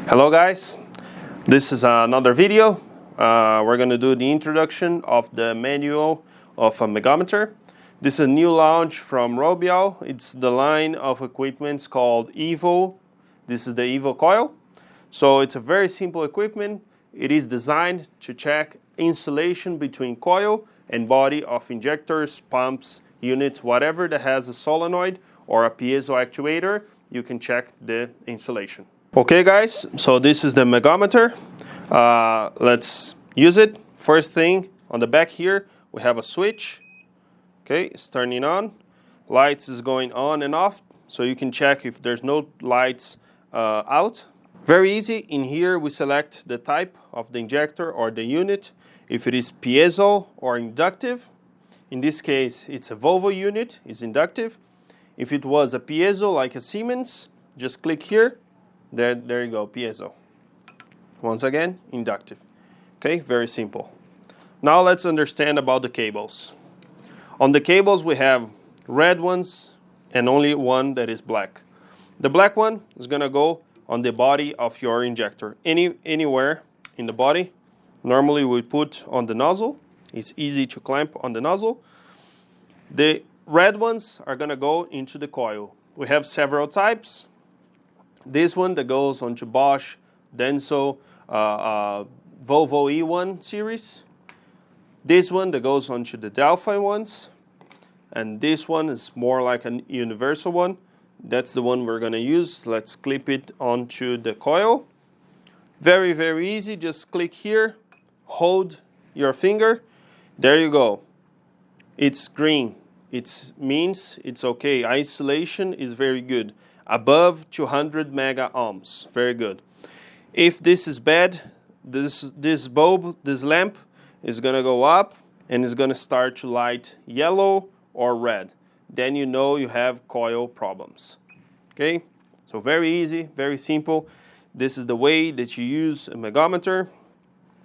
Hello guys, this is another video. We're going to do the introduction of the manual of a Megohmmeter. This is a new launch from Robiel. It's the line of equipments called EVO. This is the EVO Coil. So it's a very simple equipment. It is designed to check insulation between coil and body of injectors, pumps, units, whatever that has a solenoid or a piezo actuator. You can check the insulation. Okay guys, so this is the Megohmmeter. Let's use it. First thing, on the back here, we have a switch. Okay, it's turning on. Lights is going on and off, so you can check if there's no lights out. Very easy. In here, we select the type of the injector or the unit. If it is piezo or inductive. In this case, it's a Volvo unit, it's inductive. If it was a piezo like a Siemens, just click here. There you go, piezo. Once again, inductive. Okay, very simple. Now let's understand about the cables. On the cables we have red ones and only one that is black. The black one is gonna go on the body of your injector. Anywhere in the body. Normally we put on the nozzle. It's easy to clamp on the nozzle. The red ones are gonna go into the coil. We have several types. This one that goes onto Bosch, Denso, Volvo E1 series. This one that goes onto the Delphi ones. And this one is more like a universal one. That's the one we're going to use. Let's clip it onto the coil. Very, very easy. Just click here, hold your finger. There you go. It's green. It means it's okay. Isolation is very good. Above 200 mega ohms. Very good. If this is bad, this bulb, this lamp is going to go up and it's going to start to light yellow or red. Then you know you have coil problems. Okay? So very easy, very simple. This is the way that you use a Megohmmeter.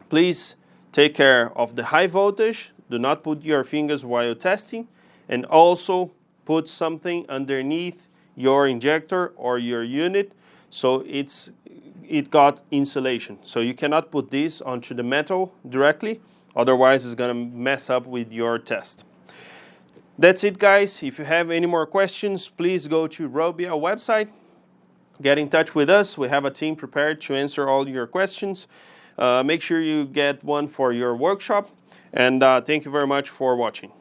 Please take care of the high voltage. Do not put your fingers while testing. And also put something underneath your injector or your unit so it got insulation. So you cannot put this onto the metal directly, otherwise it's going to mess up with your test. That's it guys. If you have any more questions, please go to Robiel website, get in touch with us. We have a team prepared to answer all your questions. Make sure you get one for your workshop, and thank you very much for watching.